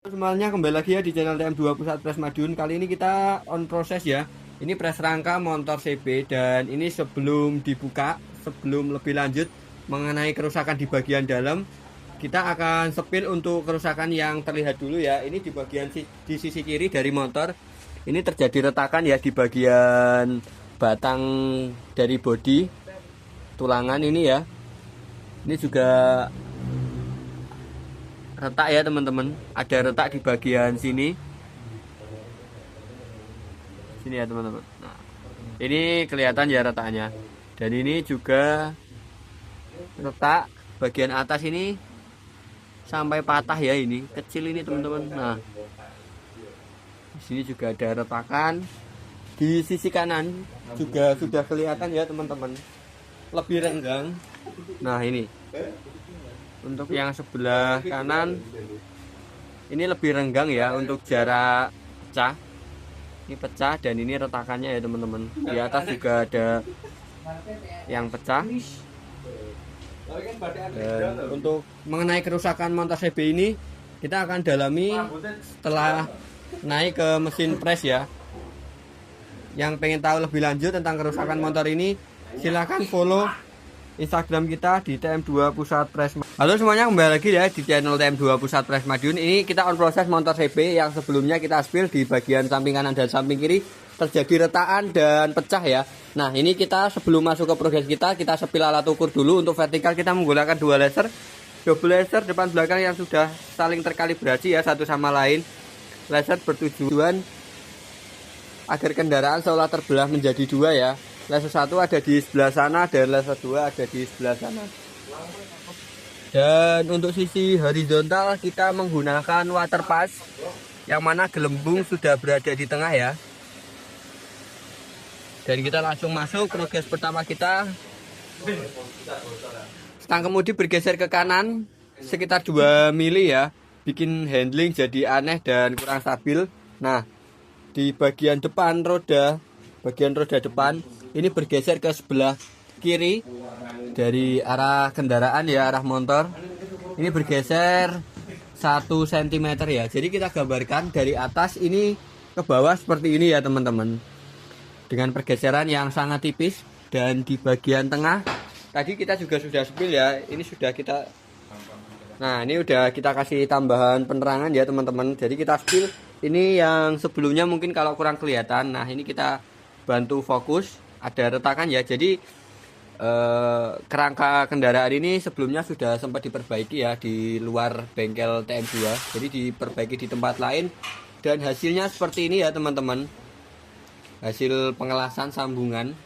Semuanya kembali lagi ya di channel TM2 Pusat Press Madiun. Kali ini kita on proses ya. Ini press rangka motor CB dan ini sebelum dibuka, sebelum lebih lanjut mengenai kerusakan di bagian dalam, kita akan sepil untuk kerusakan yang terlihat dulu ya. Ini di bagian di sisi kiri dari motor. Ini terjadi retakan ya di bagian batang dari bodi tulangan ini ya. Ini juga retak ya teman-teman, ada retak di bagian sini ya teman-teman. Nah, ini kelihatan ya retaknya, dan ini juga retak bagian atas ini sampai patah ya, ini kecil ini teman-teman. Nah, di sini juga ada retakan, di sisi kanan juga sudah kelihatan ya teman-teman, lebih renggang. Nah, ini untuk yang sebelah kanan ini lebih renggang ya, untuk jarak pecah. Ini pecah dan ini retakannya ya teman-teman. Di atas juga ada yang pecah. Dan untuk mengenai kerusakan motor CB ini kita akan dalami setelah naik ke mesin press ya. Yang pengen tahu lebih lanjut tentang kerusakan motor ini, silahkan follow Instagram kita di TM2 Pusat Press. Halo semuanya, kembali lagi ya di channel TM2 Pusat Press Madiun. Ini kita on proses motor CB yang sebelumnya kita spill di bagian samping kanan dan samping kiri terjadi retakan dan pecah ya. Nah, ini kita sebelum masuk ke proses kita sepil alat ukur dulu. Untuk vertikal kita menggunakan dua laser, double laser depan belakang yang sudah saling terkalibrasi ya satu sama lain. Laser bertujuan agar kendaraan seolah terbelah menjadi dua ya. Laser satu ada di sebelah sana dan laser dua ada di sebelah sana. Dan untuk sisi horizontal kita menggunakan water pass, yang mana gelembung sudah berada di tengah ya. Dan kita langsung masuk progres pertama kita. Stang kemudi bergeser ke kanan sekitar 2 mili ya, bikin handling jadi aneh dan kurang stabil. Nah, di bagian depan roda, bagian roda depan ini bergeser ke sebelah kiri dari arah kendaraan ya, arah motor. Ini bergeser 1 cm ya. Jadi kita gambarkan dari atas ini ke bawah seperti ini ya teman-teman, dengan pergeseran yang sangat tipis. Dan di bagian tengah tadi kita juga sudah spill ya. Ini sudah kita, nah ini udah kita kasih tambahan penerangan ya teman-teman. Jadi kita spill ini yang sebelumnya mungkin kalau kurang kelihatan. Nah, ini kita bantu fokus, ada retakan ya. Jadi kerangka kendaraan ini sebelumnya sudah sempat diperbaiki ya di luar bengkel TM2. Jadi diperbaiki di tempat lain dan hasilnya seperti ini ya teman-teman. Hasil pengelasan sambungan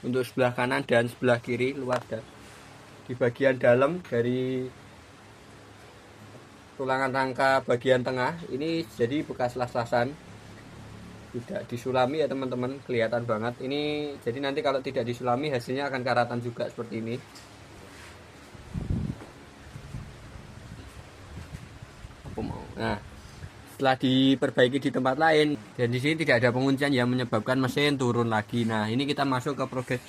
untuk sebelah kanan dan sebelah kiri luar dan di bagian dalam dari tulangan rangka bagian tengah ini jadi bekas las-lasan, tidak disulami ya teman-teman, kelihatan banget ini. Jadi nanti kalau tidak disulami hasilnya akan karatan juga seperti ini. Nah, setelah diperbaiki di tempat lain dan di sini tidak ada penguncian yang menyebabkan mesin turun lagi. Nah, ini kita masuk ke progres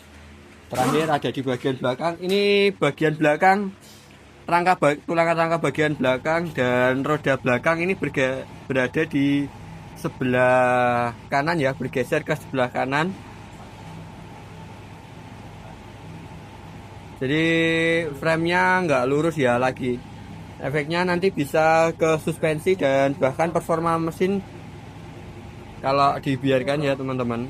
terakhir, ada di bagian belakang. Ini bagian belakang tulangan rangka bagian belakang dan roda belakang ini berada di sebelah kanan ya, bergeser ke sebelah kanan. Jadi framenya nggak lurus ya lagi. Efeknya nanti bisa ke suspensi dan bahkan performa mesin kalau dibiarkan ya teman-teman.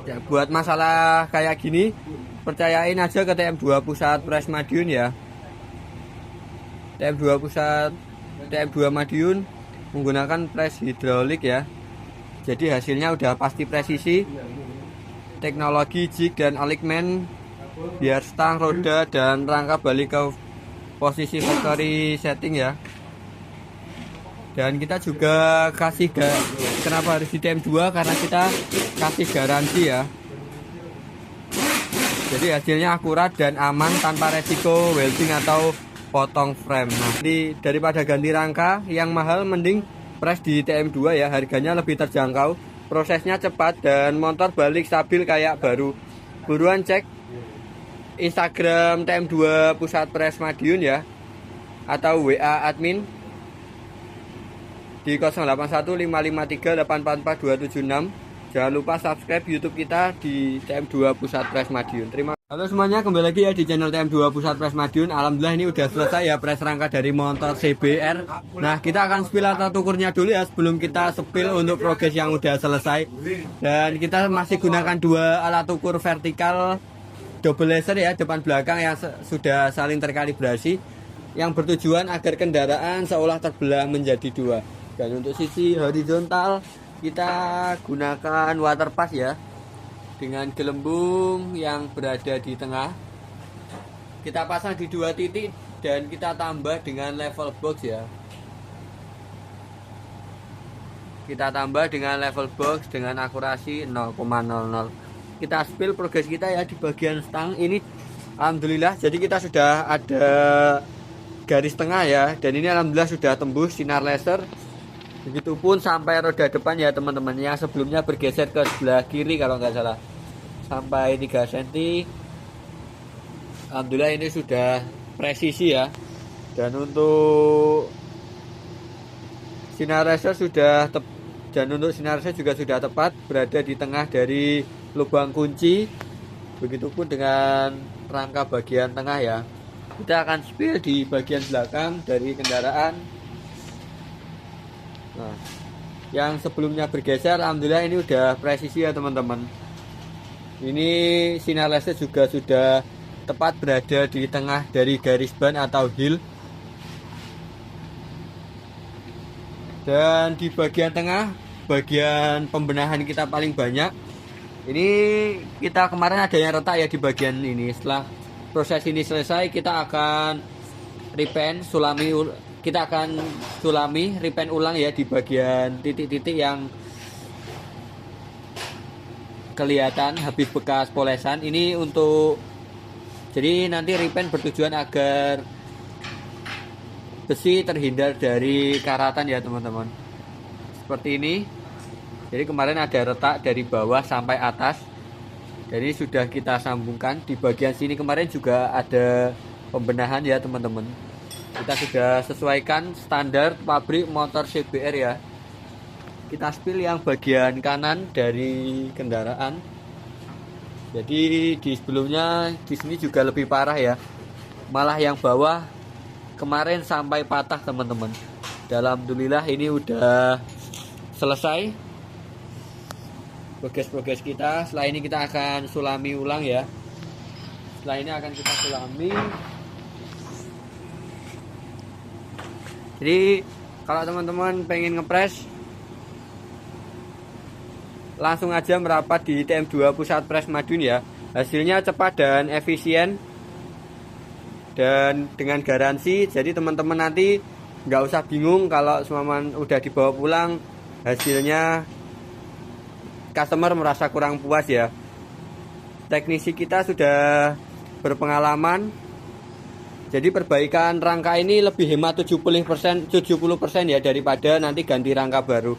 Ya, buat masalah kayak gini percayain aja ke TM2 Pusat Press Madiun ya. TM2 Madiun menggunakan press hidrolik ya. Jadi hasilnya udah pasti presisi. Teknologi jig dan alignment biar stang, roda dan rangka balik ke posisi factory setting ya. Dan kita juga kasih kenapa harus di TM2, karena kita kasih garansi ya. Jadi hasilnya akurat dan aman tanpa resiko welding atau potong frame. Nah, jadi daripada ganti rangka yang mahal, mending press di TM2 ya, harganya lebih terjangkau, prosesnya cepat dan motor balik stabil kayak baru. Buruan cek Instagram TM2 Pusat Press Madiun ya. atau WA admin di 081553844276. Jangan lupa subscribe YouTube kita di TM2 Pusat Press Madiun. Halo semuanya, kembali lagi ya di channel TM2 Pusat Press Madiun. Alhamdulillah ini udah selesai ya press rangka dari motor CBR. Nah, kita akan spill alat ukurnya dulu ya sebelum kita spill untuk progres yang udah selesai. Dan kita masih gunakan dua alat ukur vertikal double laser ya, depan belakang yang sudah saling terkalibrasi, yang bertujuan agar kendaraan seolah terbelah menjadi dua. Dan untuk sisi horizontal kita gunakan water pass ya, dengan gelembung yang berada di tengah. Kita pasang di dua titik dan kita tambah dengan level box ya. Kita tambah dengan level box dengan akurasi 0,00. Kita spill progres kita ya di bagian stang ini. Alhamdulillah, jadi kita sudah ada garis tengah ya, dan ini alhamdulillah sudah tembus sinar laser. Begitupun sampai roda depan ya teman-teman, yang sebelumnya bergeser ke sebelah kiri kalau nggak salah sampai 3 cm. Alhamdulillah ini sudah presisi ya. Dan untuk sinar laser juga sudah tepat berada di tengah dari lubang kunci. Begitupun dengan rangka bagian tengah ya. Kita akan spill di bagian belakang dari kendaraan. Nah, yang sebelumnya bergeser alhamdulillah ini udah presisi ya teman-teman. Ini sinar laser juga sudah tepat berada di tengah dari garis ban atau heel. Dan di bagian tengah, bagian pembenahan kita paling banyak. Ini kita kemarin ada yang retak ya di bagian ini. Setelah proses ini selesai, kita akan repaint, repaint ulang ya di bagian titik-titik yang kelihatan habis bekas polesan. Ini untuk, jadi nanti repaint bertujuan agar besi terhindar dari karatan ya teman-teman. Seperti ini. Jadi kemarin ada retak dari bawah sampai atas. Jadi sudah kita sambungkan. Di bagian sini kemarin juga ada pembenahan ya teman-teman. Kita sudah sesuaikan standar pabrik motor CBR ya. Kita spill yang bagian kanan dari kendaraan. Jadi di sebelumnya di sini juga lebih parah ya. Malah yang bawah kemarin sampai patah teman-teman. Alhamdulillah ini udah selesai progres kita. Setelah ini kita akan sulami ulang ya. Setelah ini akan kita sulami. Jadi kalau teman-teman pengen ngepres, langsung aja merapat di TM2 Pusat Press Madiun ya. Hasilnya cepat dan efisien dan dengan garansi. Jadi teman-teman nanti nggak usah bingung kalau semua udah dibawa pulang hasilnya customer merasa kurang puas ya. Teknisi kita sudah berpengalaman. Jadi perbaikan rangka ini lebih hemat 70% ya daripada nanti ganti rangka baru.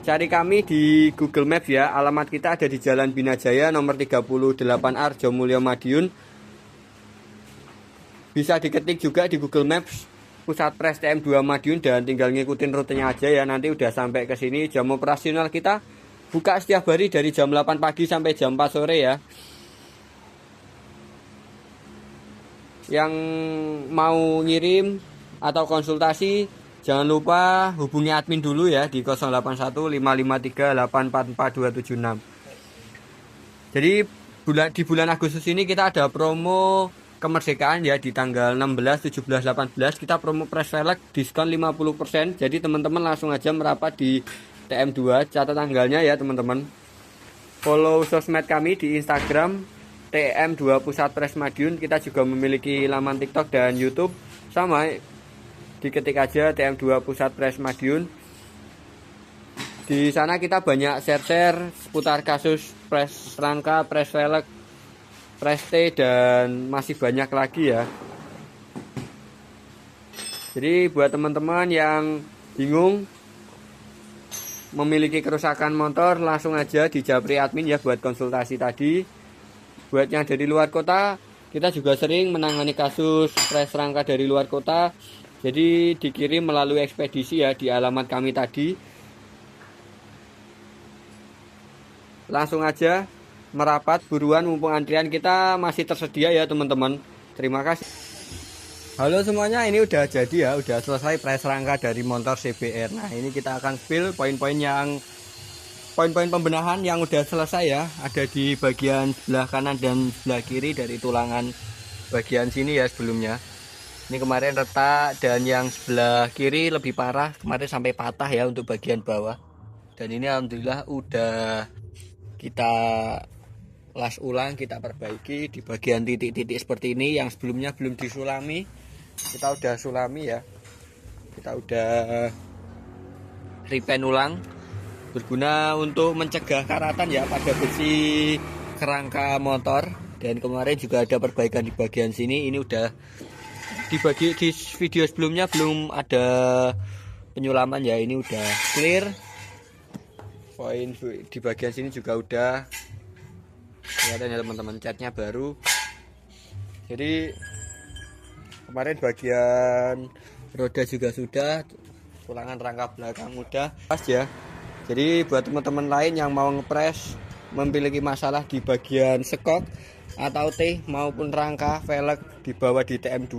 Cari kami di Google Maps ya. Alamat kita ada di Jalan Binajaya nomor 38 Arjomulyo Madiun. Bisa diketik juga di Google Maps Pusat Press TM2 Madiun dan tinggal ngikutin rutenya aja ya. Nanti udah sampai ke sini. Jam operasional kita buka setiap hari dari jam 8 pagi sampai jam 4 sore ya. Yang mau ngirim atau konsultasi jangan lupa hubungi admin dulu ya di 081553844276. Jadi di bulan Agustus ini kita ada promo kemerdekaan ya, di tanggal 16, 17, 18 kita promo press velg diskon 50%. Jadi teman-teman langsung aja merapat di TM2, catat tanggalnya ya teman-teman. Follow sosmed kami di Instagram TM2 Pusat Press Madiun. Kita juga memiliki laman TikTok dan YouTube. Sama, diketik aja TM2 Pusat Press Madiun. Di sana kita banyak share-share seputar kasus press rangka, press velg, press T, dan masih banyak lagi ya. Jadi buat teman-teman yang bingung memiliki kerusakan motor, langsung aja di Japri admin ya buat konsultasi tadi. Buat yang dari luar kota, Kita juga sering menangani kasus pres rangka dari luar kota. Jadi dikirim melalui ekspedisi ya di alamat kami tadi. Langsung aja merapat buruan mumpung antrian kita masih tersedia ya teman-teman. Terima kasih. Halo semuanya, ini udah jadi ya, udah selesai pres rangka dari motor CBR. Nah, ini kita akan spill poin-poin pembenahan yang udah selesai ya. Ada di bagian sebelah kanan dan sebelah kiri dari tulangan bagian sini ya sebelumnya. Ini kemarin retak dan yang sebelah kiri lebih parah, kemarin sampai patah ya untuk bagian bawah. Dan ini alhamdulillah udah kita las ulang, kita perbaiki di bagian titik-titik seperti ini yang sebelumnya belum disulami. Kita udah sulami ya. Kita udah repaint ulang, berguna untuk mencegah karatan ya pada besi kerangka motor. Dan kemarin juga ada perbaikan di bagian sini. Ini udah dibagi di video sebelumnya belum ada penyulaman ya, ini udah clear. Poin di bagian sini juga udah kelihatan ya teman-teman, catnya baru. Jadi kemarin bagian roda juga sudah, tulangan rangka belakang udah pas ya. Jadi buat teman-teman lain yang mau ngepres memiliki masalah di bagian sekok atau T maupun rangka velg, dibawa di TM2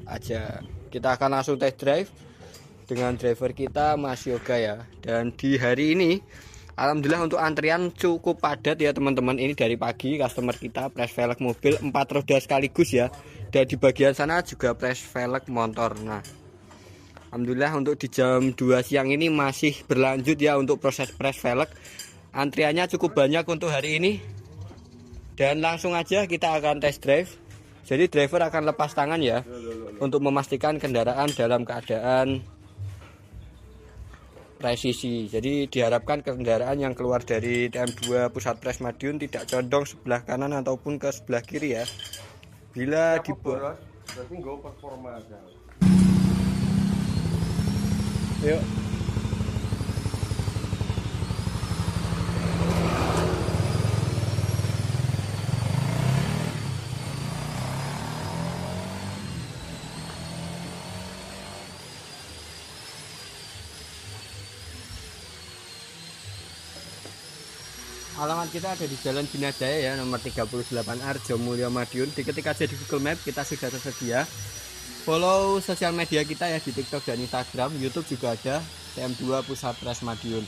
aja. Kita akan langsung test drive dengan driver kita Mas Yoga ya. Dan di hari ini alhamdulillah untuk antrian cukup padat ya teman-teman. Ini dari pagi customer kita pres velg mobil 4 roda sekaligus ya. Dan di bagian sana juga pres velg motor. Nah, alhamdulillah untuk di jam 2 siang ini masih berlanjut ya untuk proses pres velg. Antriannya cukup banyak untuk hari ini. Dan langsung aja kita akan test drive. Jadi driver akan lepas tangan ya untuk memastikan kendaraan dalam keadaan presisi. Jadi diharapkan kendaraan yang keluar dari TM2 Pusat Pres Madiun tidak condong sebelah kanan ataupun ke sebelah kiri ya. Bila dibuat berarti nggak performa aja. Yuk. Alamat kita ada di Jalan Binajaya ya, nomor 38 Arjo Mulyo Madiun. Diketik aja di Google Map, kita sudah tersedia. Follow sosial media kita ya di TikTok dan Instagram, YouTube juga ada TM2 Pusat Pres Madiun.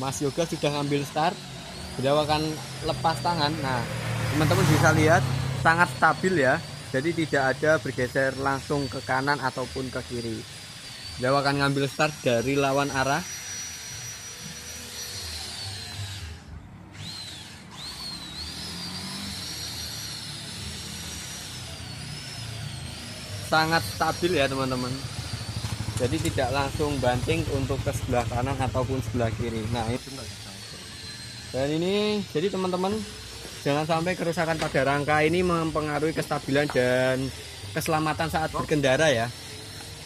Mas Yoga sudah ngambil start, beliau akan lepas tangan. Nah, teman-teman bisa lihat sangat stabil ya. Jadi tidak ada bergeser langsung ke kanan ataupun ke kiri. Beliau akan ngambil start dari lawan arah. Sangat stabil ya teman-teman. Jadi tidak langsung banting untuk ke sebelah kanan ataupun sebelah kiri. Nah, itu dan ini jadi teman-teman jangan sampai kerusakan pada rangka ini mempengaruhi kestabilan dan keselamatan saat berkendara ya.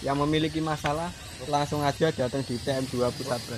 Yang memiliki masalah langsung aja datang di TM2 Pusat Pres.